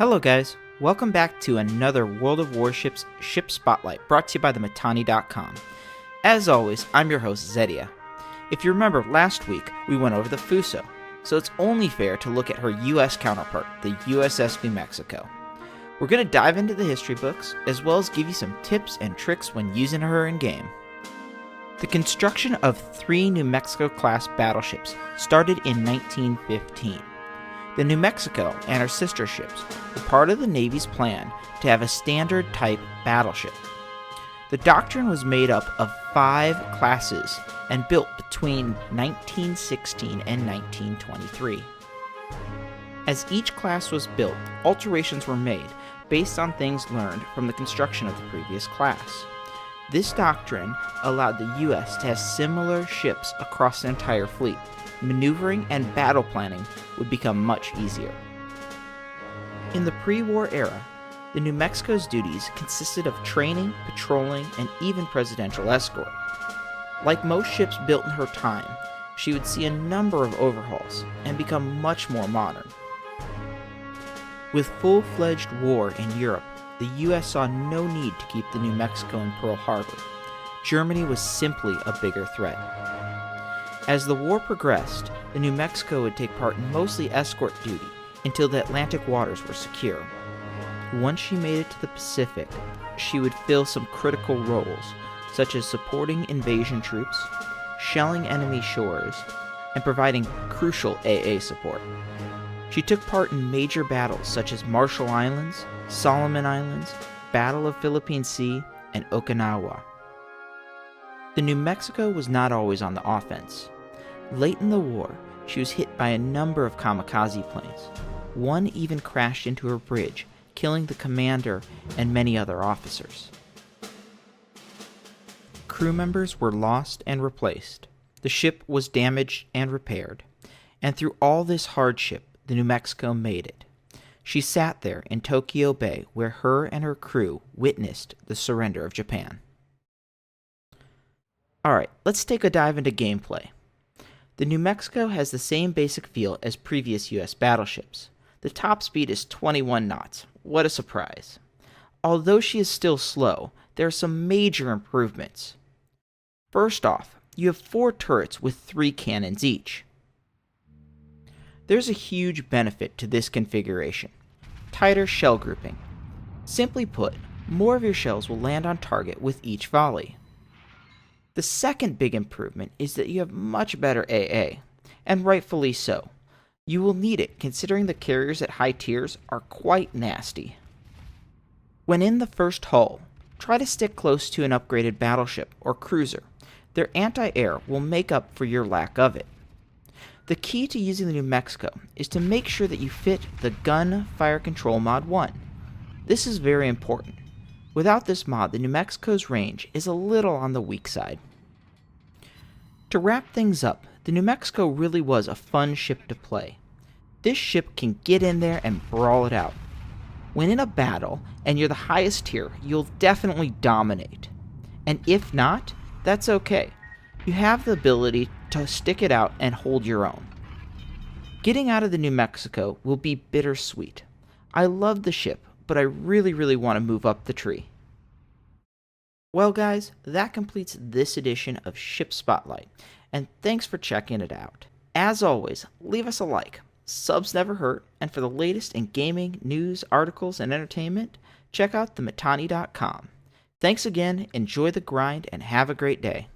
Hello guys, welcome back to another World of Warships Ship Spotlight brought to you by TheMittaniTV. As always, I'm your host Zettia. If you remember last week, we went over the Fuso, so it's only fair to look at her US counterpart, the USS New Mexico. We're going to dive into the history books, as well as give you some tips and tricks when using her in-game. The construction of 3 New Mexico-class battleships started in 1915. The New Mexico and her sister ships were part of the Navy's plan to have a standard-type battleship. The doctrine was made up of 5 classes and built between 1916 and 1923. As each class was built, alterations were made based on things learned from the construction of the previous class. This doctrine allowed the U.S. to have similar ships across the entire fleet. Maneuvering and battle planning would become much easier. In the pre-war era, the New Mexico's duties consisted of training, patrolling, and even presidential escort. Like most ships built in her time, she would see a number of overhauls and become much more modern. With full-fledged war in Europe, the U.S. saw no need to keep the New Mexico in Pearl Harbor. Germany was simply a bigger threat. As the war progressed, the New Mexico would take part in mostly escort duty until the Atlantic waters were secure. Once she made it to the Pacific, she would fill some critical roles, such as supporting invasion troops, shelling enemy shores, and providing crucial AA support. She took part in major battles such as Marshall Islands, Solomon Islands, Battle of Philippine Sea, and Okinawa. The New Mexico was not always on the offense. Late in the war, she was hit by a number of kamikaze planes. One even crashed into her bridge, killing the commander and many other officers. Crew members were lost and replaced. The ship was damaged and repaired. And through all this hardship, the New Mexico made it. She sat there in Tokyo Bay where her and her crew witnessed the surrender of Japan. Alright, let's take a dive into gameplay. The New Mexico has the same basic feel as previous US battleships. The top speed is 21 knots. What a surprise. Although she is still slow, there are some major improvements. First off, you have 4 turrets with 3 cannons each. There's a huge benefit to this configuration. Tighter shell grouping. Simply put, more of your shells will land on target with each volley. The second big improvement is that you have much better AA, and rightfully so. You will need it considering the carriers at high tiers are quite nasty. When in the first hull, try to stick close to an upgraded battleship or cruiser. Their anti-air will make up for your lack of it. The key to using the New Mexico is to make sure that you fit the Gun Fire Control Mod 1. This is very important. Without this mod, the New Mexico's range is a little on the weak side. To wrap things up, the New Mexico really was a fun ship to play. This ship can get in there and brawl it out. When in a battle, and you're the highest tier, you'll definitely dominate. And if not, that's okay. You have the ability to stick it out and hold your own. Getting out of the New Mexico will be bittersweet. I love the ship, but I really want to move up the tree. Well guys, that completes this edition of Ship Spotlight, and thanks for checking it out. As always, leave us a like. Subs never hurt, and for the latest in gaming, news, articles, and entertainment, check out TheMittani.com. Thanks again, enjoy the grind, and have a great day.